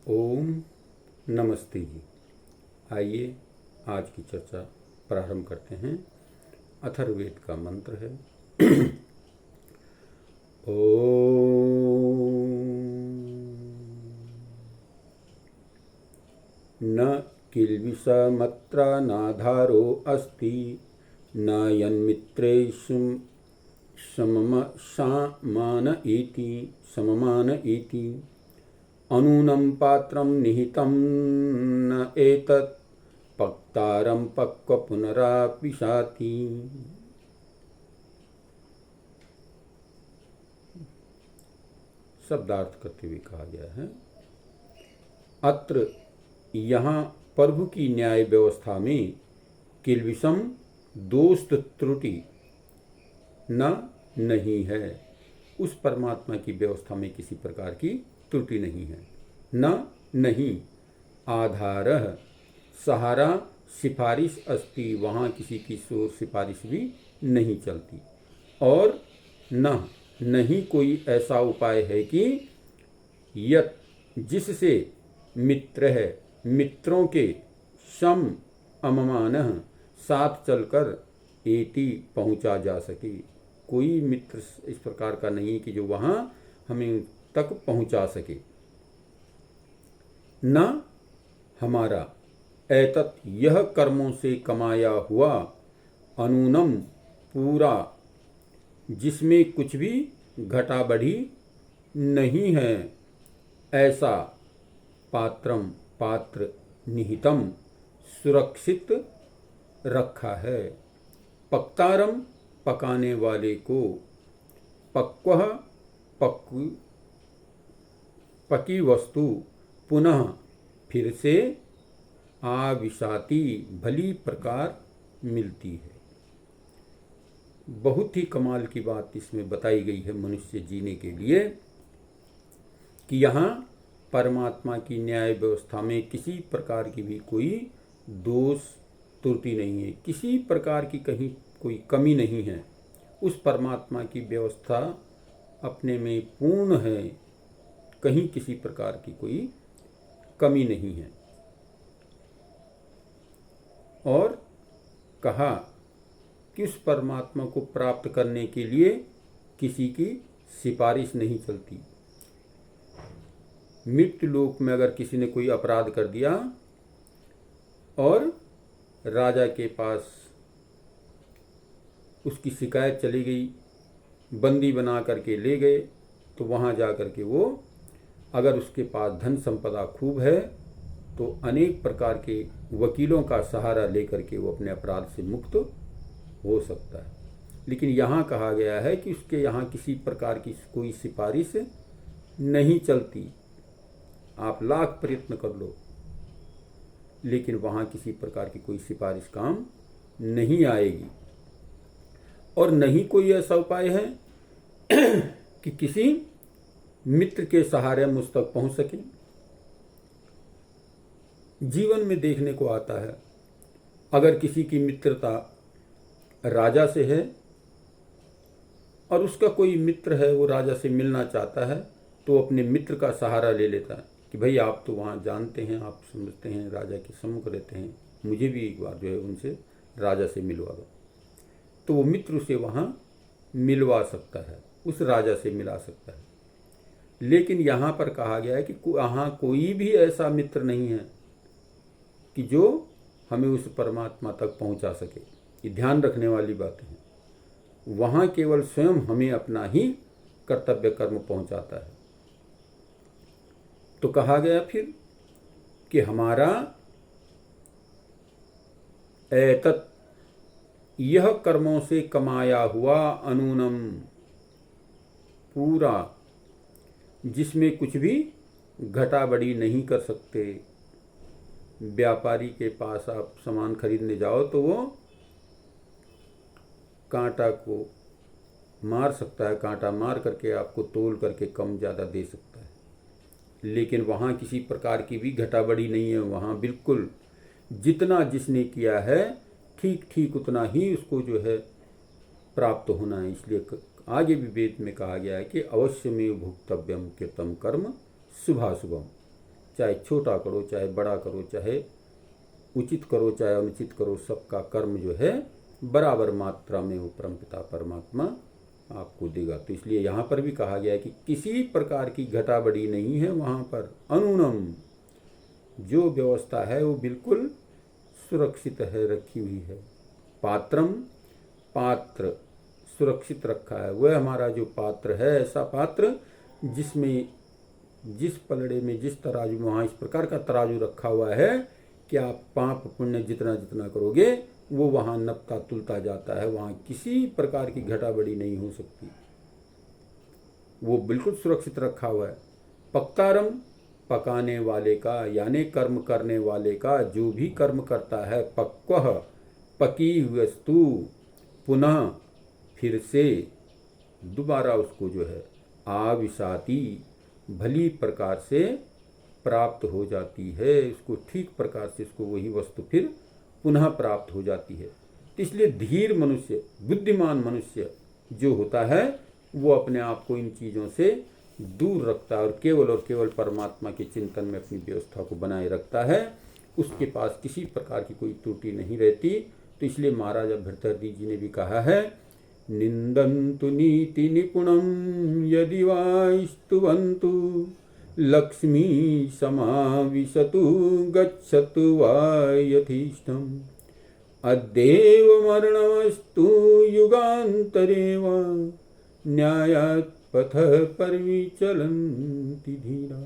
ओम नमस्ते जी। आइए आज की चर्चा प्रारंभ करते हैं। अथर्ववेद का मंत्र है न किल्बिषमत्र नाधारो अस्ति न यन्मित्रेषु सममान इति अनूनं पात्रं निहितं न एतत् पक्तारं पक्व पुनरापिशाति। शब्दार्थ करते हुए कहा गया है, अत्र यहाँ प्रभु की न्याय व्यवस्था में किल्बिषम दोष त्रुटि न नहीं है। उस परमात्मा की व्यवस्था में किसी प्रकार की त्रुटि नहीं है। न नहीं आधारः सहारा सिफारिश अस्ति, वहाँ किसी की सिफारिश भी नहीं चलती। और न नहीं कोई ऐसा उपाय है कि यत जिससे मित्र है मित्रों के सम अममानः साथ चलकर एति पहुँचा जा सके। कोई मित्र इस प्रकार का नहीं कि जो वहाँ हमें तक पहुँचा सके। न हमारा एतत् यह कर्मों से कमाया हुआ अनूनम पूरा जिसमें कुछ भी घटा बढ़ी नहीं है ऐसा पात्रम पात्र निहितम सुरक्षित रखा है। पक्तारम पकाने वाले को, पक्वः पकी वस्तु पुनः फिर से आविशाती भली प्रकार मिलती है। बहुत ही कमाल की बात इसमें बताई गई है मनुष्य जीने के लिए कि यहाँ परमात्मा की न्याय व्यवस्था में किसी प्रकार की भी कोई दोष त्रुटि नहीं है, किसी प्रकार की कहीं कोई कमी नहीं है। उस परमात्मा की व्यवस्था अपने में पूर्ण है, कहीं किसी प्रकार की कोई कमी नहीं है। और कहा कि उस परमात्मा को प्राप्त करने के लिए किसी की सिफारिश नहीं चलती। मृत्यु लोक में अगर किसी ने कोई अपराध कर दिया और राजा के पास उसकी शिकायत चली गई, बंदी बना करके ले गए, तो वहाँ जा कर के वो अगर उसके पास धन संपदा खूब है तो अनेक प्रकार के वकीलों का सहारा लेकर के वो अपने अपराध से मुक्त हो सकता है। लेकिन यहाँ कहा गया है कि उसके यहाँ किसी प्रकार की कोई सिफारिश नहीं चलती। आप लाख प्रयत्न कर लो लेकिन वहाँ किसी प्रकार की कोई सिफारिश काम नहीं आएगी। और नहीं कोई ऐसा उपाय है कि किसी मित्र के सहारे मुझ तक पहुँच सके। जीवन में देखने को आता है, अगर किसी की मित्रता राजा से है और उसका कोई मित्र है वो राजा से मिलना चाहता है तो अपने मित्र का सहारा ले लेता है कि भाई आप तो वहाँ जानते हैं, आप समझते हैं, राजा के सम्मुख रहते हैं, मुझे भी एक बार जो है उनसे राजा से मिलवा दो। तो वो मित्र उसे वहाँ मिलवा सकता है, उस राजा से मिला सकता है। लेकिन यहाँ पर कहा गया है कि यहाँ कोई भी ऐसा मित्र नहीं है कि जो हमें उस परमात्मा तक पहुँचा सके। ये ध्यान रखने वाली बातें हैं। वहाँ केवल स्वयं हमें अपना ही कर्तव्य कर्म पहुँचाता है। तो कहा गया फिर कि हमारा एतत् यह कर्मों से कमाया हुआ अनूनम पूरा जिसमें कुछ भी घटा बढ़ी नहीं कर सकते। व्यापारी के पास आप सामान खरीदने जाओ तो वो कांटा को मार सकता है, कांटा मार करके आपको तोल करके कम ज़्यादा दे सकता है। लेकिन वहाँ किसी प्रकार की भी घटा बढ़ी नहीं है। वहाँ बिल्कुल जितना जिसने किया है ठीक ठीक उतना ही उसको जो है प्राप्त होना है। इसलिए आगे भी वेद में कहा गया है कि अवश्य में भुक्तव्यम कृतम कर्म शुभाशुभम, चाहे छोटा करो चाहे बड़ा करो, चाहे उचित करो चाहे अनुचित करो, सबका कर्म जो है बराबर मात्रा में वो परमपिता परमात्मा आपको देगा। तो इसलिए यहाँ पर भी कहा गया है कि किसी प्रकार की घटाबड़ी नहीं है वहाँ पर। अनुनम, जो व्यवस्था है वो बिल्कुल सुरक्षित है, रखी हुई है। पात्रम, पात्र सुरक्षित रखा है। वह हमारा जो पात्र है, ऐसा पात्र जिसमें जिस पलड़े में जिस तराजू में वहाँ इस प्रकार का तराजू रखा हुआ है कि आप पाप पुण्य जितना जितना करोगे वो वहाँ नपता तुलता जाता है, वहाँ किसी प्रकार की घटाबड़ी नहीं हो सकती, वो बिल्कुल सुरक्षित रखा हुआ है। पक्तारम, पकाने वाले का यानी कर्म करने वाले का, जो भी कर्म करता है, पक्वः पकी हुई वस्तु पुनः फिर से दोबारा उसको जो है आविशाती भली प्रकार से प्राप्त हो जाती है, उसको ठीक प्रकार से उसको वही वस्तु फिर पुनः प्राप्त हो जाती है। तो इसलिए धीर मनुष्य, बुद्धिमान मनुष्य जो होता है वो अपने आप को इन चीज़ों से दूर रखता है और केवल परमात्मा के चिंतन में अपनी व्यवस्था को बनाए रखता है। उसके पास किसी प्रकार की कोई त्रुटि नहीं रहती। तो इसलिए महाराजा भर्तृहरि जी ने भी कहा है, निंदन्तु नीति निपुणं यदि वा स्तुवन्तु लक्ष्मी समाविशतु गच्छतु वा यथेष्टम् अद्यैव मरणमस्तु युगान्तरे वा न्यायात् पथः परिचलन्ति धीरा।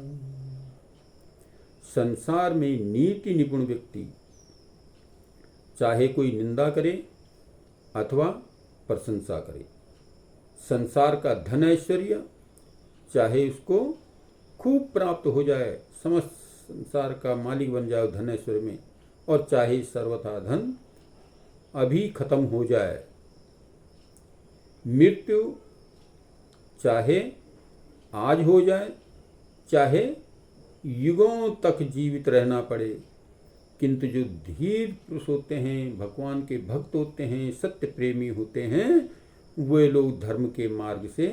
संसार में नीति निपुण व्यक्ति चाहे कोई निंदा करे अथवा प्रशंसा करे, संसार का धन ऐश्वर्य चाहे उसको खूब प्राप्त हो जाए, समस्त संसार का मालिक बन जाए धन ऐश्वर्य में, और चाहे सर्वथा धन अभी खत्म हो जाए, मृत्यु चाहे आज हो जाए चाहे युगों तक जीवित रहना पड़े, किंतु जो धीर पुरुष होते हैं, भगवान के भक्त होते हैं, सत्य प्रेमी होते हैं, वे लोग धर्म के मार्ग से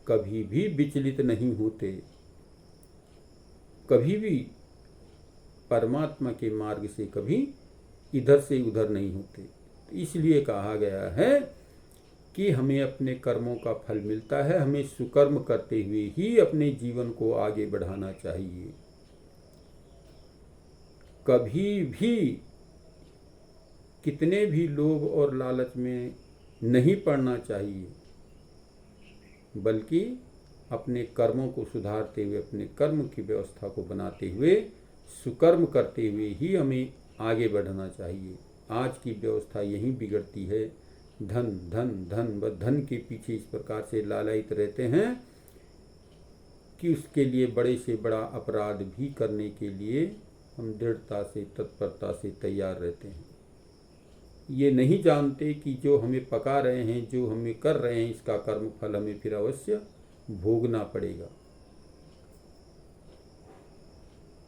कभी भी विचलित नहीं होते, कभी भी परमात्मा के मार्ग से कभी इधर से उधर नहीं होते। इसलिए कहा गया है कि हमें अपने कर्मों का फल मिलता है, हमें सुकर्म करते हुए ही अपने जीवन को आगे बढ़ाना चाहिए। कभी भी कितने भी लोभ और लालच में नहीं पड़ना चाहिए, बल्कि अपने कर्मों को सुधारते हुए, अपने कर्म की व्यवस्था को बनाते हुए, सुकर्म करते हुए ही हमें आगे बढ़ना चाहिए। आज की व्यवस्था यही बिगड़ती है। धन धन धन व धन के पीछे इस प्रकार से लालायित रहते हैं कि उसके लिए बड़े से बड़ा अपराध भी करने के लिए हम दृढ़ता से, तत्परता से तैयार रहते हैं। ये नहीं जानते कि जो हमें पका रहे हैं, जो हमें कर रहे हैं, इसका कर्म फल हमें फिर अवश्य भोगना पड़ेगा।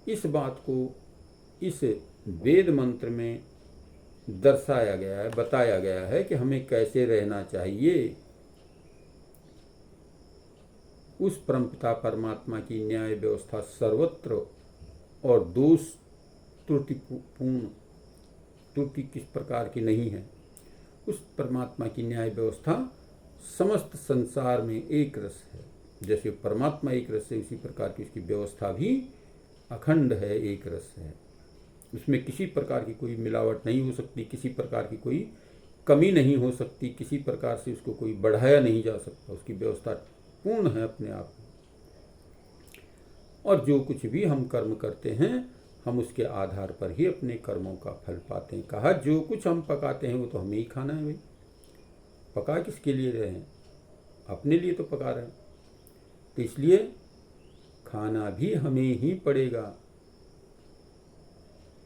इस बात को इस वेद मंत्र में दर्शाया गया है, बताया गया है कि हमें कैसे रहना चाहिए। उस परमपिता परमात्मा की न्याय व्यवस्था सर्वत्र और दोष त्रुटि किस प्रकार की नहीं है। उस परमात्मा की न्याय व्यवस्था समस्त संसार में एक रस है। जैसे परमात्मा एक रस है, उसी प्रकार की उसकी व्यवस्था भी अखंड है, एक रस है। उसमें किसी प्रकार की कोई मिलावट नहीं हो सकती, किसी प्रकार की कोई कमी नहीं हो सकती, किसी प्रकार से उसको कोई बढ़ाया नहीं जा सकता। उसकी व्यवस्था पूर्ण है अपने आप में। और जो कुछ भी हम कर्म करते हैं, हम उसके आधार पर ही अपने कर्मों का फल पाते हैं। कहा जो कुछ हम पकाते हैं वो तो हमें ही खाना है। भाई पका किसके लिए रहे हैं? अपने लिए तो पका रहे हैं। तो इसलिए खाना भी हमें ही पड़ेगा।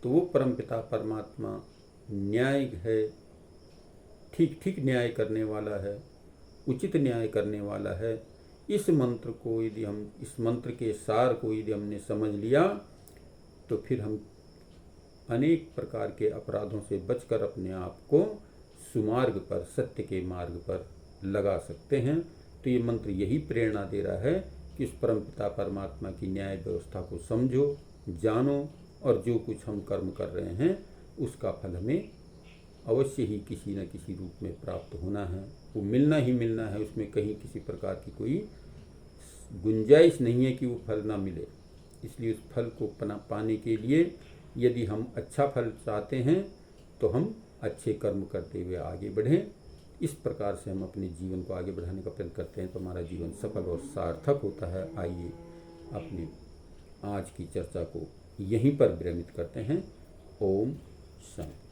तो वो परमपिता परमात्मा न्यायिक है, ठीक ठीक न्याय करने वाला है, उचित न्याय करने वाला है। इस मंत्र को यदि हम, इस मंत्र के सार को यदि हमने समझ लिया तो फिर हम अनेक प्रकार के अपराधों से बचकर अपने आप को सुमार्ग पर, सत्य के मार्ग पर लगा सकते हैं। तो ये मंत्र यही प्रेरणा दे रहा है कि उस परमपिता परमात्मा की न्याय व्यवस्था को समझो, जानो, और जो कुछ हम कर्म कर रहे हैं उसका फल हमें अवश्य ही किसी न किसी रूप में प्राप्त होना है, वो मिलना ही मिलना है। उसमें कहीं किसी प्रकार की कोई गुंजाइश नहीं है कि वो फल ना मिले। इसलिए उस फल को पाने के लिए यदि हम अच्छा फल चाहते हैं तो हम अच्छे कर्म करते हुए आगे बढ़ें। इस प्रकार से हम अपने जीवन को आगे बढ़ाने का प्रयत्न करते हैं तो हमारा जीवन सफल और सार्थक होता है। आइए अपने आज की चर्चा को यहीं पर विरमित करते हैं। ओम शांति।